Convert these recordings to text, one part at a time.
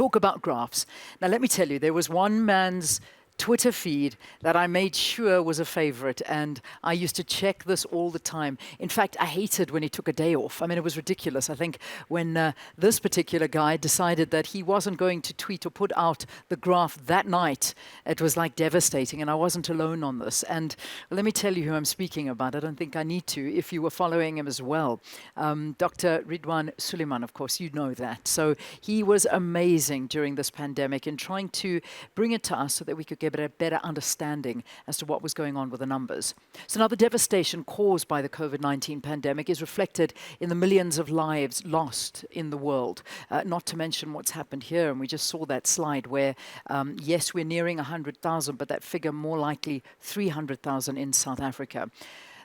Talk about graphs. Now, let me tell you, there was one man's Twitter feed that I made sure was a favorite, and I used to check this all the time. In fact, I hated when he took a day off. I mean, it was ridiculous. I think when this particular guy decided that he wasn't going to tweet or put out the graph that night, it was like devastating, and I wasn't alone on this. And let me tell you who I'm speaking about. I don't think I need to, if you were following him as well. Dr. Ridhwaan Suliman, of course, you know that. So he was amazing during this pandemic in trying to bring it to us so that we could get a better understanding as to what was going on with the numbers. So now the devastation caused by the COVID-19 pandemic is reflected in the millions of lives lost in the world, not to mention what's happened here. And we just saw that slide where, yes, we're nearing 100,000, but that figure more likely 300,000 in South Africa.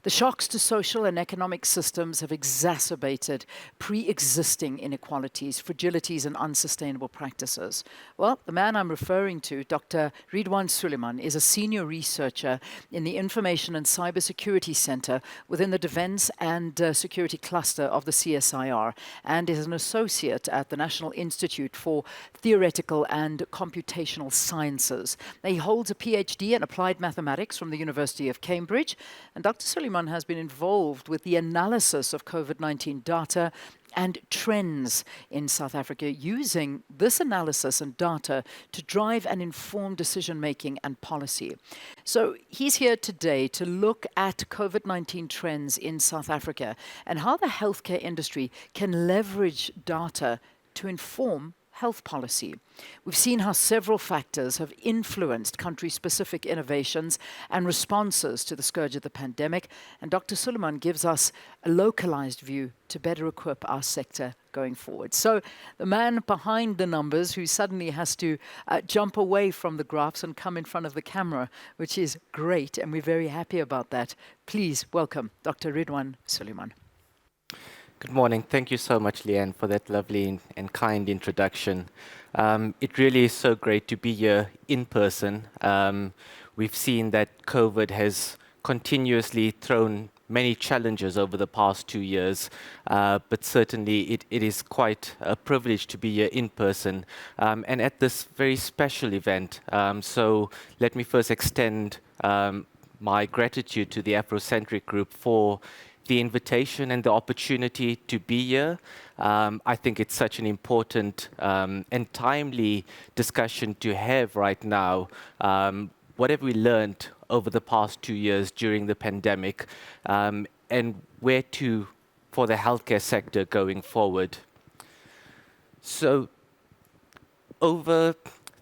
The shocks to social and economic systems have exacerbated pre-existing inequalities, fragilities, and unsustainable practices. Well, the man I'm referring to, Dr. Ridhwaan Suliman, is a senior researcher in the Information and Cybersecurity Center within the Defense and Security Cluster of the CSIR, and is an associate at the National Institute for Theoretical and Computational Sciences. He holds a PhD in Applied Mathematics from the University of Cambridge, and Dr. Suliman has been involved with the analysis of COVID-19 data and trends in South Africa, using this analysis and data to drive and inform decision-making and policy. So he's here today to look at COVID-19 trends in South Africa and how the healthcare industry can leverage data to inform health policy. We've seen how several factors have influenced country-specific innovations and responses to the scourge of the pandemic, and Dr. Suliman gives us a localized view to better equip our sector going forward. So the man behind the numbers who suddenly has to jump away from the graphs and come in front of the camera, which is great, and we're very happy about that. Please welcome Dr. Ridhwaan Suliman. Good morning. Thank you so much, Leanne, for that lovely and kind introduction. It really is so great to be here in person. We've seen that COVID has continuously thrown many challenges over the past 2 years, but certainly it is quite a privilege to be here in person and at this very special event. So let me first extend my gratitude to the Afrocentric Group for the invitation and the opportunity to be here. I think it's such an important and timely discussion to have right now. What have we learned over the past 2 years during the pandemic, and where to for the healthcare sector going forward? So, over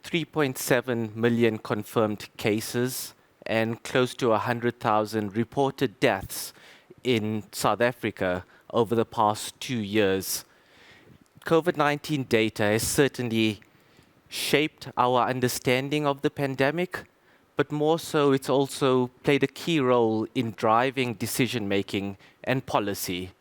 3.7 million confirmed cases and close to 100,000 reported deaths in South Africa over the past 2 years. COVID-19 data has certainly shaped our understanding of the pandemic, but more so it's also played a key role in driving decision-making and policy.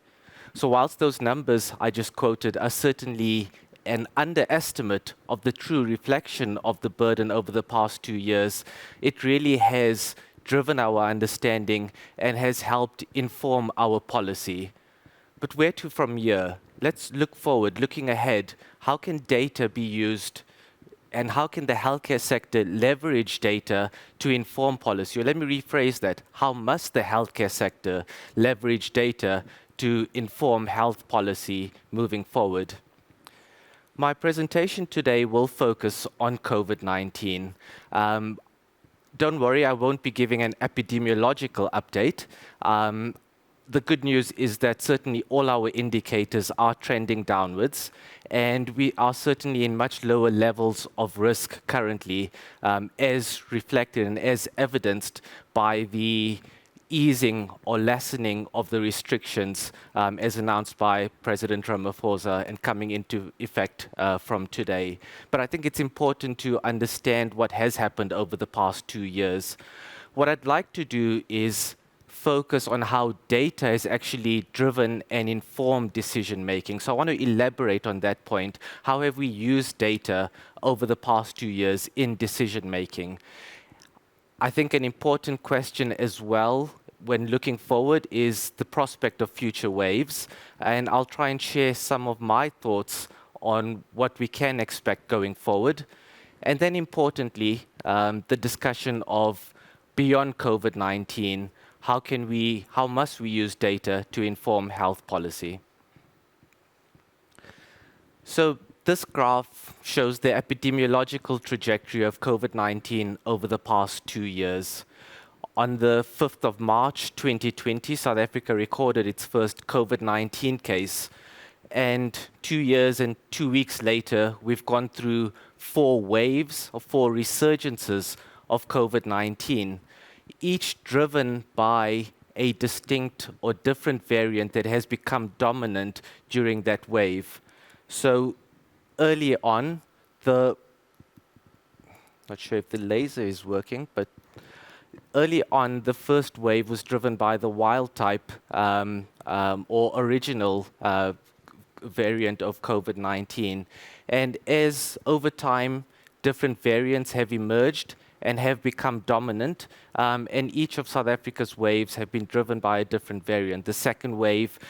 So whilst those numbers I just quoted are certainly an underestimate of the true reflection of the burden over the past 2 years, it really has driven our understanding and has helped inform our policy. But where to from here? Let's look forward, looking ahead. How can data be used and how can the healthcare sector leverage data to inform policy? Or let me rephrase that. How must the healthcare sector leverage data to inform health policy moving forward? My presentation today will focus on COVID-19. Don't worry, I won't be giving an epidemiological update. The good news is that certainly all our indicators are trending downwards, and we are certainly in much lower levels of risk currently, as reflected and as evidenced by the easing or lessening of the restrictions as announced by President Ramaphosa and coming into effect from today. But I think it's important to understand what has happened over the past 2 years. What I'd like to do is focus on how data has actually driven and informed decision making. So I want to elaborate on that point. How have we used data over the past 2 years in decision making? I think an important question as well when looking forward is the prospect of future waves, and I'll try and share some of my thoughts on what we can expect going forward. And then importantly, the discussion of beyond COVID-19, how must we use data to inform health policy? So this graph shows the epidemiological trajectory of COVID-19 over the past 2 years. On the 5th of March 2020, South Africa recorded its first COVID-19 case. And 2 years and 2 weeks later, we've gone through 4 waves or 4 resurgences of COVID-19, each driven by a distinct or different variant that has become dominant during that wave. So early on, not sure if the laser is working, but early on, the first wave was driven by the wild type or original variant of COVID-19. And as over time, different variants have emerged and have become dominant, and each of South Africa's waves have been driven by a different variant. The second wave,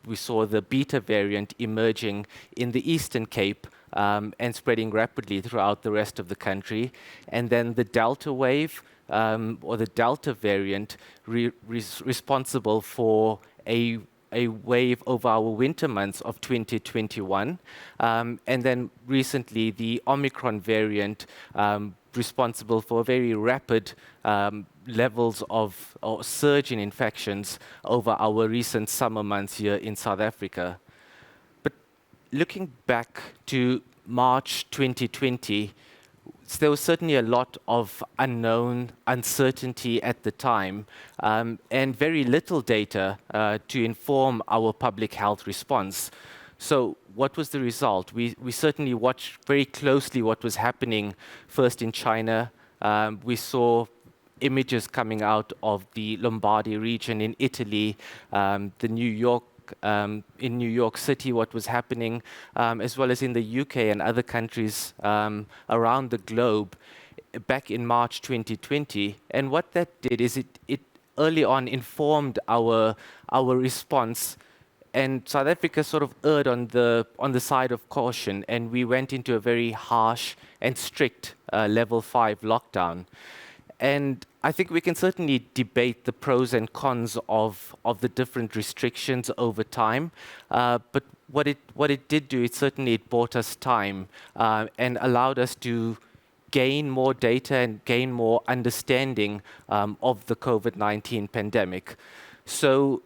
we saw the beta variant emerging in the Eastern Cape and spreading rapidly throughout the rest of the country. And then the Delta wave, or the Delta variant, responsible for a wave over our winter months of 2021. And then recently, the Omicron variant, responsible for very rapid levels of or surge in infections over our recent summer months here in South Africa. But looking back to March 2020, there was certainly a lot of unknown uncertainty at the time, and very little data to inform our public health response. So what was the result? We certainly watched very closely what was happening first in China. We saw images coming out of the Lombardy region in Italy, in New York City, what was happening, as well as in the UK and other countries around the globe back in March 2020. And what that did is it early on informed our response. And South Africa sort of erred on the side of caution, and we went into a very harsh and strict level 5 lockdown. And I think we can certainly debate the pros and cons of the different restrictions over time. But what it did do, it bought us time and allowed us to gain more data and gain more understanding of the COVID-19 pandemic. So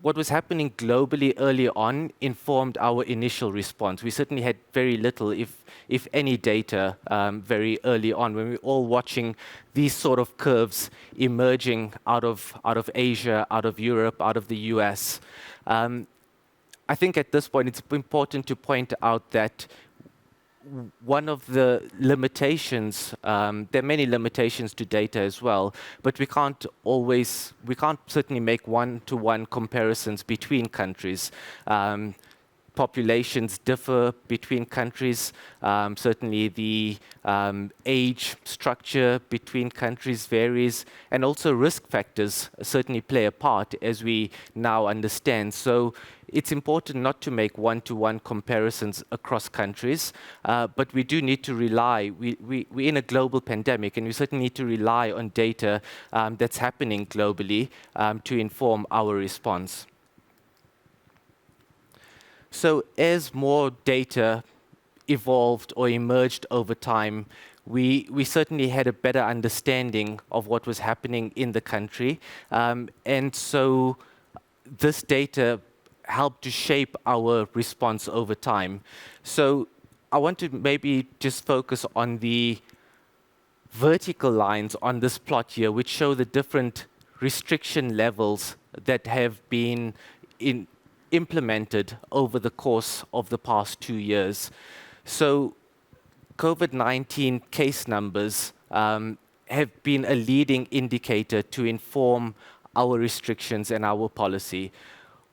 what was happening globally early on informed our initial response. We certainly had very little, if any, data very early on when we were all watching these sort of curves emerging out of Asia, out of Europe, out of the US. I think at this point it's important to point out that one of the limitations, there are many limitations to data as well, but we can't certainly make one-to-one comparisons between countries. Populations differ between countries. Certainly the age structure between countries varies, and also risk factors certainly play a part, as we now understand. So it's important not to make one-to-one comparisons across countries, but we do need to rely, we're in a global pandemic, and we certainly need to rely on data that's happening globally to inform our response. So as more data evolved or emerged over time, we certainly had a better understanding of what was happening in the country. And so this data helped to shape our response over time. So I want to maybe just focus on the vertical lines on this plot here, which show the different restriction levels that have been implemented over the course of the past 2 years. So COVID-19 case numbers have been a leading indicator to inform our restrictions and our policy.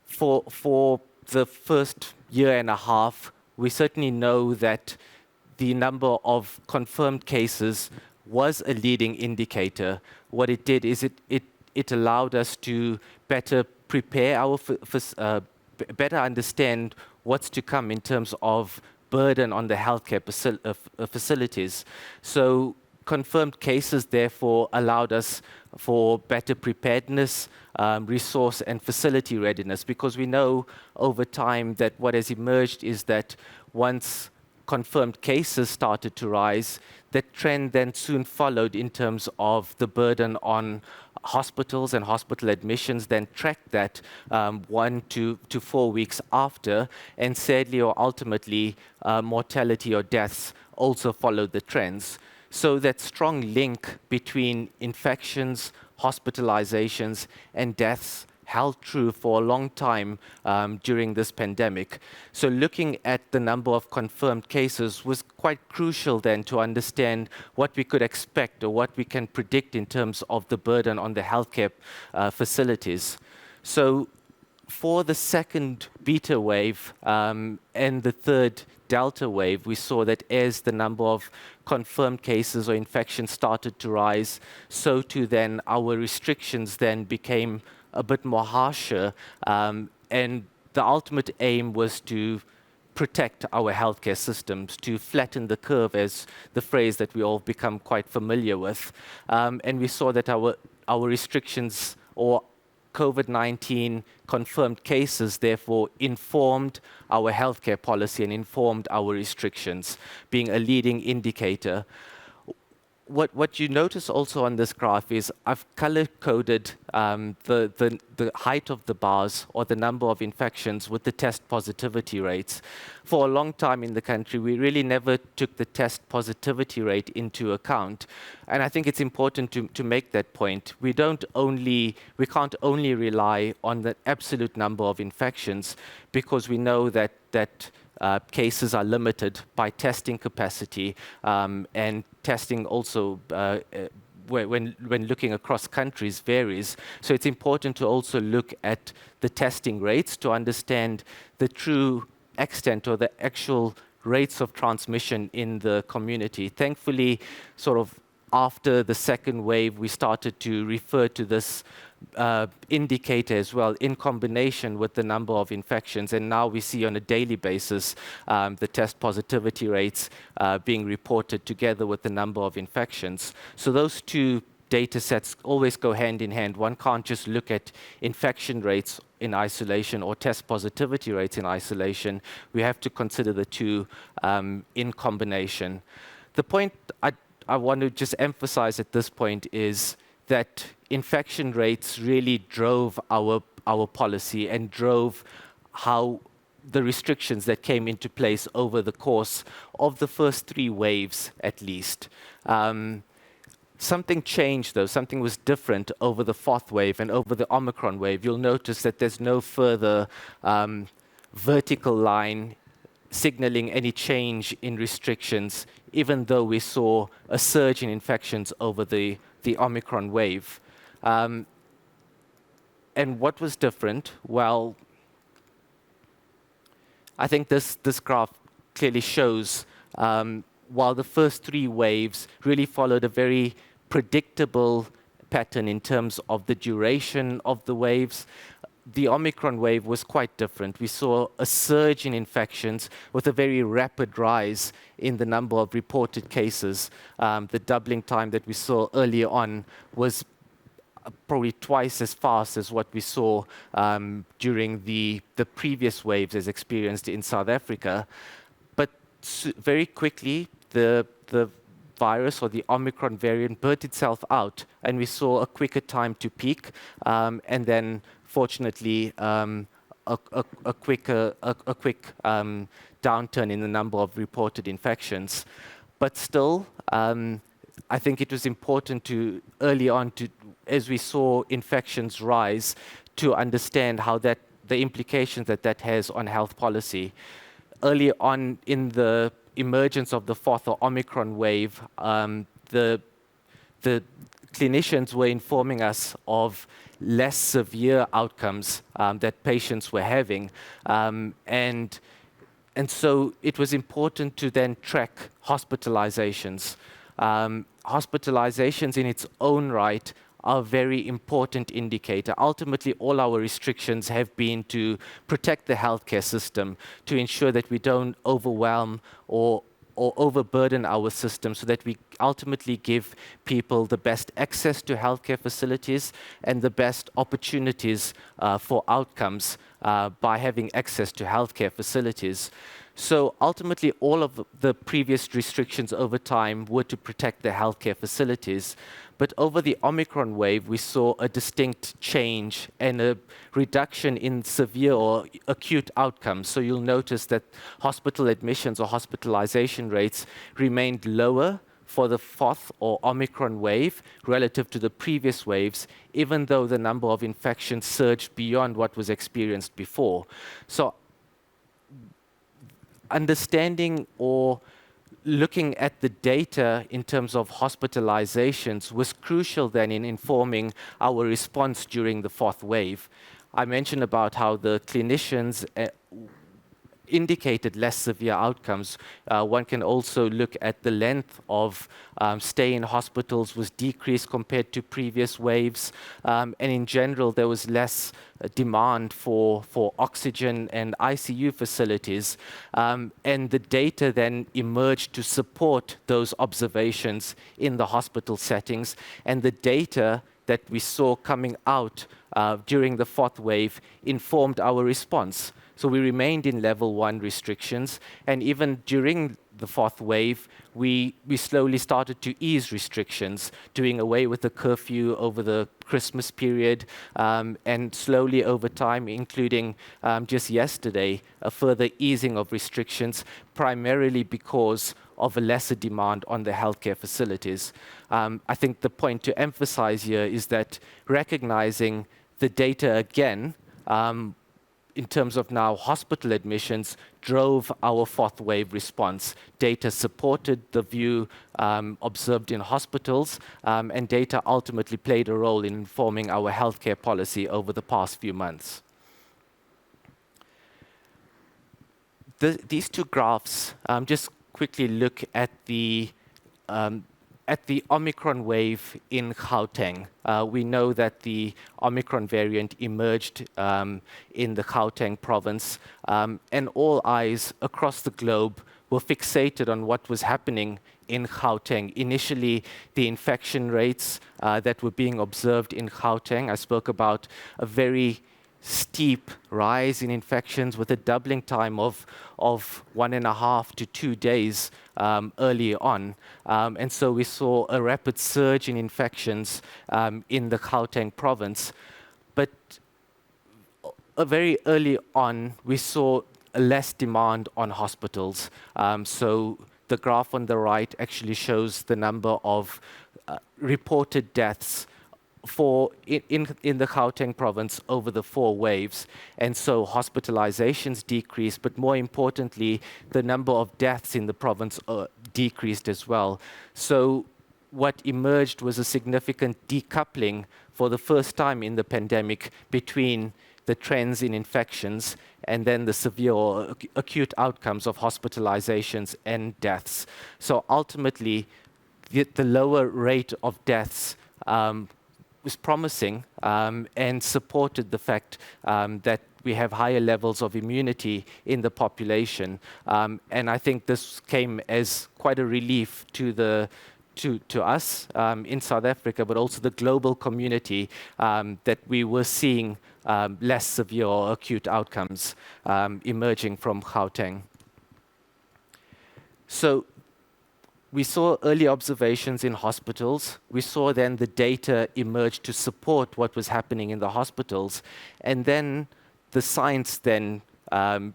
For the first year and a half, we certainly know that the number of confirmed cases was a leading indicator. What it did is it allowed us to better prepare better understand what's to come in terms of burden on the healthcare facilities. So confirmed cases therefore allowed us for better preparedness, resource and facility readiness, because we know over time that what has emerged is that once confirmed cases started to rise, that trend then soon followed in terms of the burden on hospitals and hospital admissions, then tracked that 1 to 4 weeks after, and sadly or ultimately mortality or deaths also followed the trends. So that strong link between infections, hospitalizations and deaths held true for a long time during this pandemic. So looking at the number of confirmed cases was quite crucial then to understand what we could expect or what we can predict in terms of the burden on the healthcare facilities. So for the second beta wave and the third Delta wave, we saw that as the number of confirmed cases or infections started to rise, so too then our restrictions then became a bit more harsher, and the ultimate aim was to protect our healthcare systems, to flatten the curve, as the phrase that we all become quite familiar with. And we saw that our restrictions or COVID-19 confirmed cases therefore informed our healthcare policy and informed our restrictions, being a leading indicator. What you notice also on this graph is I've color-coded the height of the bars or the number of infections with the test positivity rates. For a long time in the country, we really never took the test positivity rate into account. And I think it's important to make that point. We can't only rely on the absolute number of infections, because we know that cases are limited by testing capacity, and testing also when looking across countries varies. So it's important to also look at the testing rates to understand the true extent or the actual rates of transmission in the community. Thankfully, sort of after the second wave, we started to refer to this indicator as well in combination with the number of infections. And now we see on a daily basis the test positivity rates being reported together with the number of infections. So those two data sets always go hand in hand. One can't just look at infection rates in isolation or test positivity rates in isolation. We have to consider the two in combination. The point I want to just emphasize at this point is that infection rates really drove our policy and drove how the restrictions that came into place over the course of the first 3 waves, at least. Something changed, though. Something was different over the 4th wave and over the Omicron wave. You'll notice that there's no further vertical line signaling any change in restrictions, even though we saw a surge in infections over the Omicron wave. And what was different? Well, I think this graph clearly shows while the first 3 waves really followed a very predictable pattern in terms of the duration of the waves, the Omicron wave was quite different. We saw a surge in infections with a very rapid rise in the number of reported cases. The doubling time that we saw earlier on was probably twice as fast as what we saw during the previous waves as experienced in South Africa. But very quickly, the virus or the Omicron variant burnt itself out, and we saw a quicker time to peak, and then fortunately a quick downturn in the number of reported infections. But still, I think it was important to early on, as we saw infections rise, to understand how the implications that has on health policy. Early on in the emergence of the 4th or Omicron wave, the clinicians were informing us of less severe outcomes that patients were having, and so it was important to then track hospitalizations. Hospitalizations in its own right are a very important indicator. Ultimately, all our restrictions have been to protect the healthcare system, to ensure that we don't overwhelm or overburden our system, so that we ultimately give people the best access to healthcare facilities and the best opportunities for outcomes by having access to healthcare facilities. So ultimately, all of the previous restrictions over time were to protect the healthcare facilities. But over the Omicron wave, we saw a distinct change and a reduction in severe or acute outcomes. So you'll notice that hospital admissions or hospitalization rates remained lower for the fourth or Omicron wave relative to the previous waves, even though the number of infections surged beyond what was experienced before. So understanding or looking at the data in terms of hospitalizations was crucial then in informing our response during the fourth wave. I mentioned about how the clinicians indicated less severe outcomes. One can also look at the length of stay in hospitals was decreased compared to previous waves. And in general, there was less demand for oxygen and ICU facilities. And the data then emerged to support those observations in the hospital settings. And the data that we saw coming out during the fourth wave informed our response. So we remained in level 1 restrictions, and even during the fourth wave, we slowly started to ease restrictions, doing away with the curfew over the Christmas period, and slowly over time, including just yesterday, a further easing of restrictions, primarily because of a lesser demand on the healthcare facilities. I think the point to emphasize here is that recognizing the data again, in terms of now hospital admissions, drove our fourth wave response. Data supported the view observed in hospitals, and data ultimately played a role in informing our healthcare policy over the past few months. These two graphs just quickly look at the Omicron wave in Gauteng. We know that the Omicron variant emerged in the Gauteng province, and all eyes across the globe were fixated on what was happening in Gauteng. Initially, the infection rates that were being observed in Gauteng, I spoke about a very steep rise in infections with a doubling time of 1.5 to 2 days early on. And so we saw a rapid surge in infections in the Gauteng province. But very early on, we saw less demand on hospitals. So the graph on the right actually shows the number of reported deaths in the Gauteng province over the 4 waves. And so hospitalizations decreased, but more importantly, the number of deaths in the province decreased as well. So what emerged was a significant decoupling for the first time in the pandemic between the trends in infections and then the severe or acute outcomes of hospitalizations and deaths. So ultimately, the lower rate of deaths was promising and supported the fact that we have higher levels of immunity in the population. And I think this came as quite a relief to us in South Africa, but also the global community, that we were seeing less severe or acute outcomes emerging from Gauteng. So we saw early observations in hospitals. We saw then the data emerge to support what was happening in the hospitals. And then the science then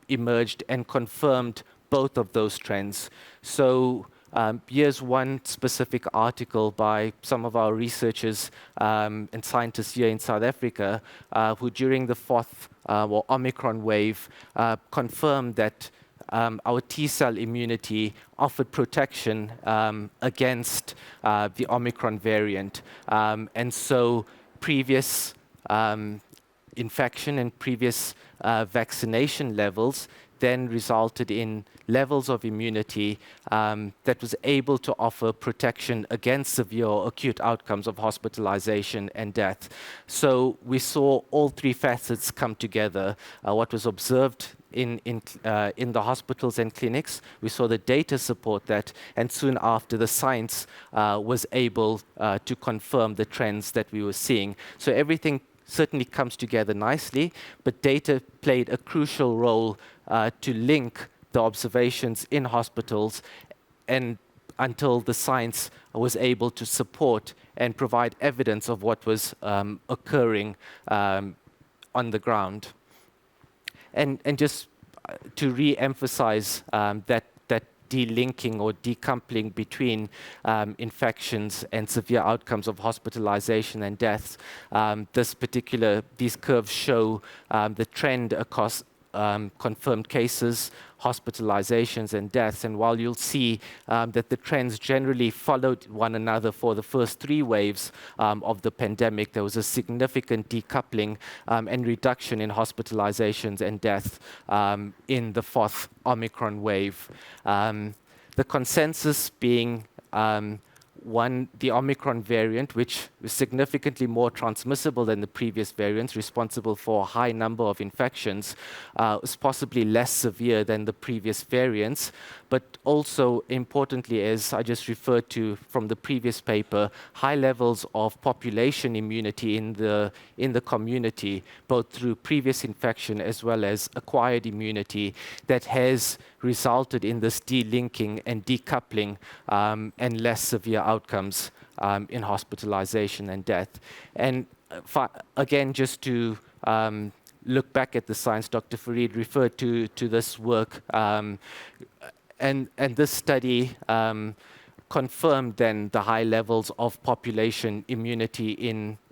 emerged and confirmed both of those trends. So here's one specific article by some of our researchers and scientists here in South Africa who during the fourth or Omicron wave confirmed that our T-cell immunity offered protection against the Omicron variant. And so previous infection and previous vaccination levels, then resulted in levels of immunity that was able to offer protection against severe or acute outcomes of hospitalization and death. So we saw all three facets come together. What was observed in the hospitals and clinics, we saw the data support that, and soon after the science was able to confirm the trends that we were seeing. So everything certainly comes together nicely, but data played a crucial role to link the observations in hospitals and until the science was able to support and provide evidence of what was occurring on the ground. And just to re-emphasize that delinking or decoupling between infections and severe outcomes of hospitalization and deaths, these curves show the trend across confirmed cases, hospitalizations and deaths. And while you'll see that the trends generally followed one another for the first three waves of the pandemic, there was a significant decoupling and reduction in hospitalizations and deaths in the fourth Omicron wave. The consensus being one, the Omicron variant, which is significantly more transmissible than the previous variants, responsible for a high number of infections, is possibly less severe than the previous variants, but also importantly, as I just referred to from the previous paper, high levels of population immunity in the community, both through previous infection as well as acquired immunity, that has resulted in this delinking and decoupling and less severe outcomes in hospitalization and death. And again, just to look back at the science, Dr. Farid referred to this work, and this study confirmed then the high levels of population immunity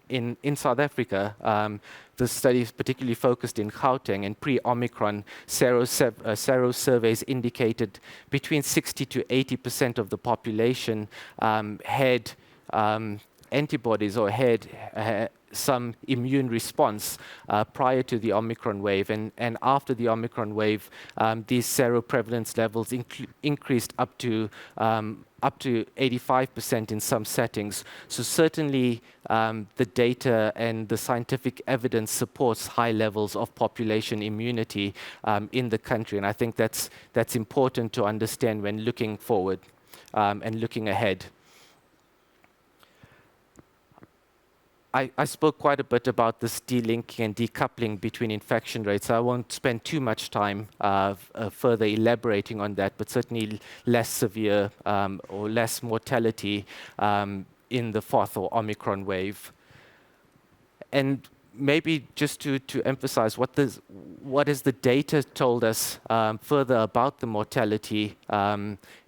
in South Africa. The study is particularly focused in Gauteng, and pre-Omicron sero surveys indicated between 60 to 80% of the population had antibodies or had some immune response prior to the Omicron wave. And after the Omicron wave, these seroprevalence levels increased up to 85% in some settings. So certainly the data and the scientific evidence supports high levels of population immunity in the country. And I think that's important to understand when looking forward and looking ahead. I spoke quite a bit about this delinking and decoupling between infection rates. I won't spend too much time further elaborating on that, but certainly less severe or less mortality in the fourth or Omicron wave. And maybe just to emphasize what has the data told us further about the mortality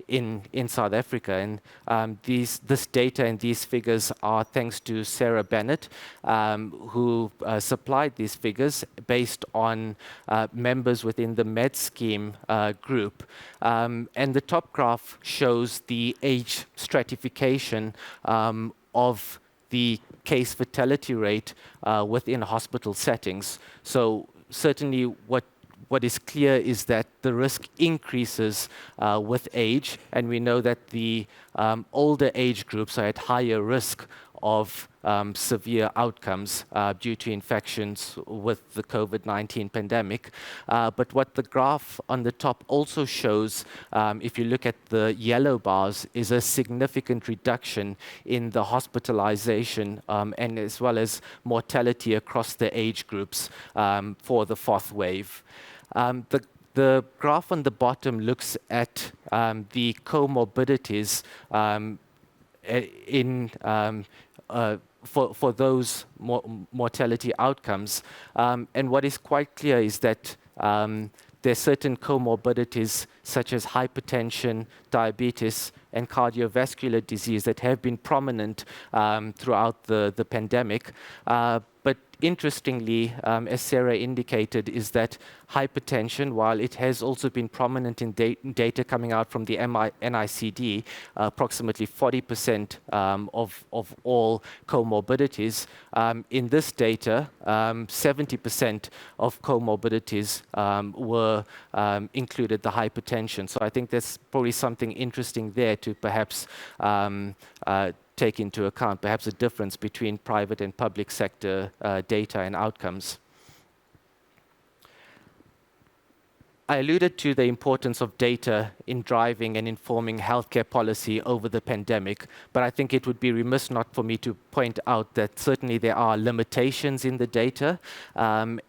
in South Africa. And this data and these figures are thanks to Sarah Bennett, who supplied these figures based on members within the med scheme group. And the top graph shows the age stratification of the case fatality rate within hospital settings. So certainly what is clear is that the risk increases with age, and we know that the older age groups are at higher risk of severe outcomes due to infections with the COVID-19 pandemic. But what the graph on the top also shows, if you look at the yellow bars, is a significant reduction in the hospitalization and as well as mortality across the age groups for the fourth wave. The graph on the bottom looks at the comorbidities for those mortality outcomes. And what is quite clear is that there are certain comorbidities such as hypertension, diabetes, and cardiovascular disease that have been prominent throughout the pandemic. But interestingly, as Sarah indicated, is that hypertension, while it has also been prominent in data coming out from the NICD, approximately 40% of all comorbidities, in this data, 70% of comorbidities were included the hypertension. So I think there's probably something interesting there to perhaps take into account, perhaps a difference between private and public sector data and outcomes. I alluded to the importance of data in driving and informing healthcare policy over the pandemic, but I think it would be remiss not for me to point out that certainly there are limitations in the data, and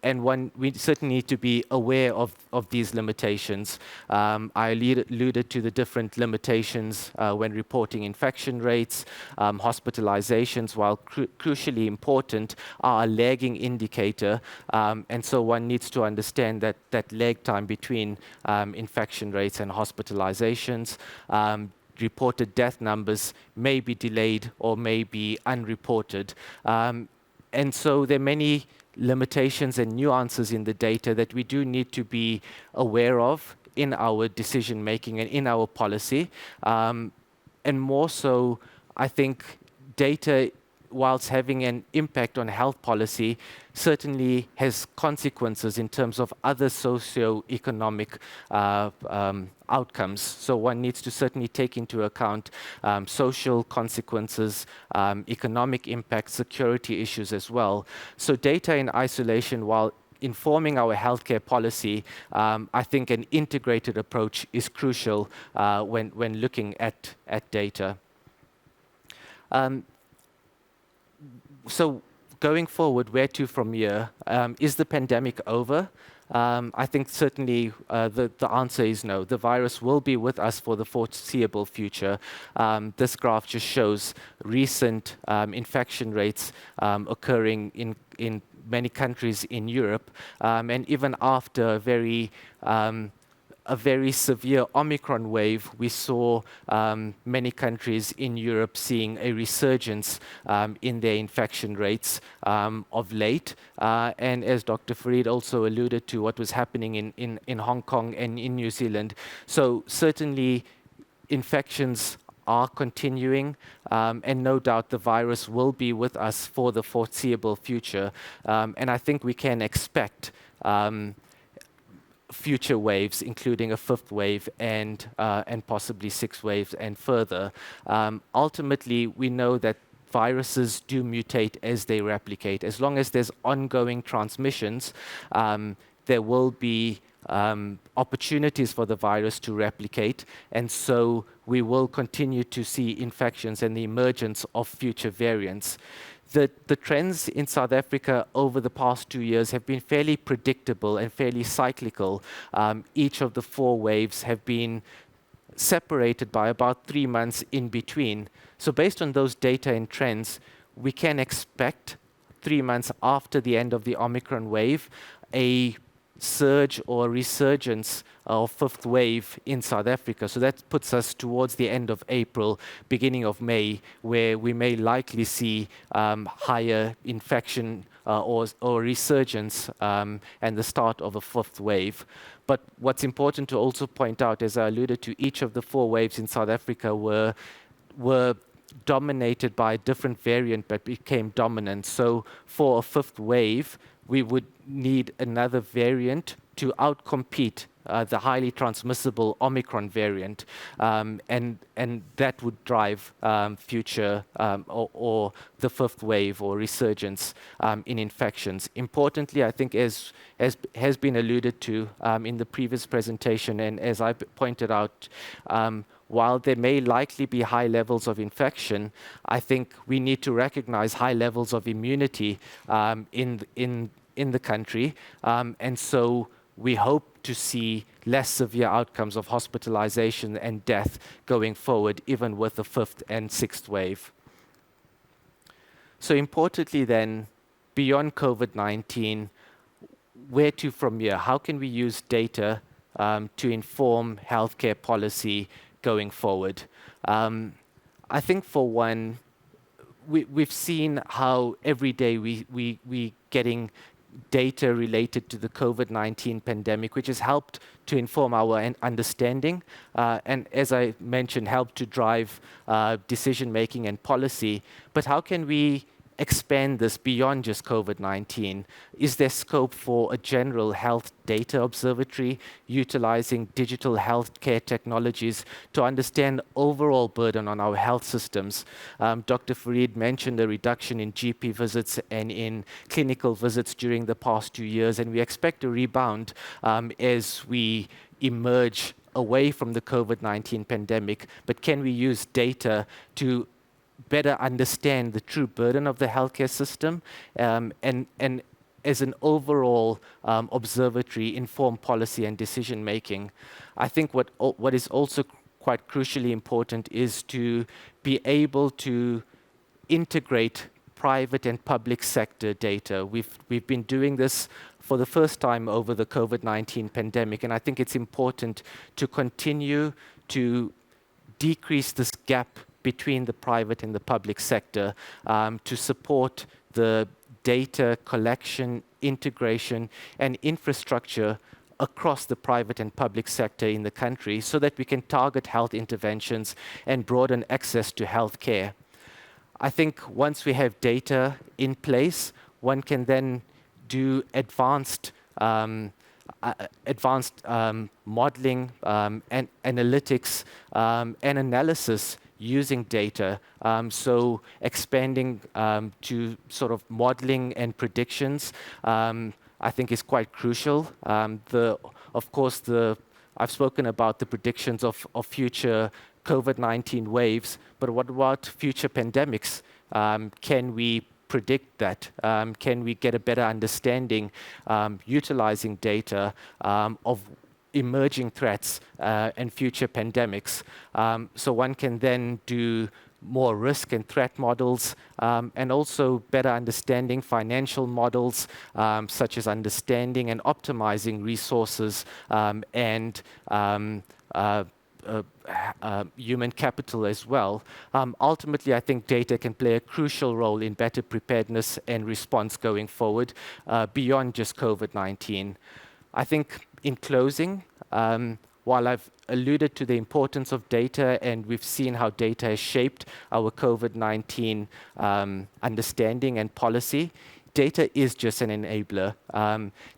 we certainly need to be aware of these limitations. I alluded to the different limitations when reporting infection rates, hospitalizations, while crucially important, are a lagging indicator, and so one needs to understand that lag time between infection rates and hospitalizations. Reported death numbers may be delayed or may be unreported. And so there are many limitations and nuances in the data that we do need to be aware of in our decision making and in our policy. And more so, I think data, whilst having an impact on health policy, certainly has consequences in terms of other socio-economic outcomes. So one needs to certainly take into account social consequences, economic impact, security issues as well. So data in isolation, while informing our healthcare policy, I think an integrated approach is crucial when looking at data. So going forward, where to from here? Is the pandemic over? I think certainly the answer is no. The virus will be with us for the foreseeable future. This graph just shows recent infection rates occurring in many countries in Europe, and even after a very severe Omicron wave, we saw many countries in Europe seeing a resurgence in their infection rates of late. And as Dr. Farid also alluded to, what was happening in Hong Kong and in New Zealand. So certainly infections are continuing, and no doubt the virus will be with us for the foreseeable future. And I think we can expect future waves, including a fifth wave and possibly six waves and further. Ultimately, we know that viruses do mutate as they replicate. As long as there's ongoing transmissions, there will be opportunities for the virus to replicate, and so we will continue to see infections and the emergence of future variants. The trends in South Africa over the past 2 years have been fairly predictable and fairly cyclical. Each of the four waves have been separated by about 3 months in between. So based on those data and trends, we can expect 3 months after the end of the Omicron wave, a surge or resurgence of fifth wave in South Africa. So that puts us towards the end of April, beginning of May, where we may likely see higher infection or resurgence and the start of a fifth wave. But what's important to also point out, as I alluded to, each of the four waves in South Africa were dominated by a different variant but became dominant. So for a fifth wave, we would need another variant to outcompete the highly transmissible Omicron variant, and that would drive future or the fifth wave or resurgence in infections. Importantly, I think as has been alluded to in the previous presentation, and as I pointed out, while there may likely be high levels of infection, I think we need to recognize high levels of immunity in the country, and so we hope to see less severe outcomes of hospitalization and death going forward, even with the fifth and sixth wave. So importantly then, beyond COVID-19, where to from here? How can we use data to inform healthcare policy going forward? I think for one, we've seen how every day we getting data related to the COVID-19 pandemic, which has helped to inform our understanding, and as I mentioned, helped to drive decision-making and policy. But how can we expand this beyond just COVID-19? Is there scope for a general health data observatory utilizing digital healthcare technologies to understand overall burden on our health systems? Dr. Farid mentioned a reduction in GP visits and in clinical visits during the past 2 years, and we expect a rebound as we emerge away from the COVID-19 pandemic. But can we use data to better understand the true burden of the healthcare system, and as an overall observatory inform policy and decision making? I think what is also quite crucially important is to be able to integrate private and public sector data. We've been doing this for the first time over the COVID-19 pandemic, and I think it's important to continue to decrease this gap between the private and the public sector, to support the data collection, integration, and infrastructure across the private and public sector in the country, so that we can target health interventions and broaden access to health care. I think once we have data in place, one can then do advanced modeling and analytics and analysis using data. So expanding to sort of modeling and predictions, I think is quite crucial. Of course, I've spoken about the predictions of future COVID-19 waves, but what about future pandemics? Can we predict that? Can we get a better understanding utilizing data of emerging threats and future pandemics? So one can then do more risk and threat models, and also better understanding financial models, such as understanding and optimizing resources and human capital as well. Ultimately, I think data can play a crucial role in better preparedness and response going forward, beyond just COVID-19. I think in closing, while I've alluded to the importance of data and we've seen how data has shaped our COVID-19 understanding and policy, data is just an enabler.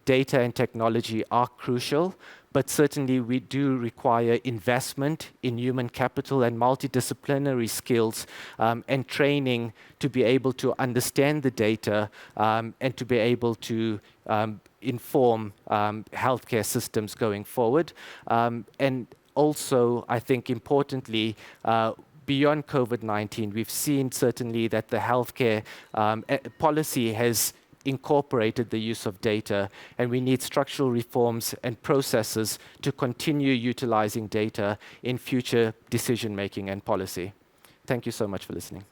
Data and technology are crucial, but certainly we do require investment in human capital and multidisciplinary skills and training to be able to understand the data and to be able to inform healthcare systems going forward. And also, I think importantly, beyond COVID-19, we've seen certainly that the healthcare policy has incorporated the use of data, and we need structural reforms and processes to continue utilizing data in future decision-making and policy. Thank you so much for listening.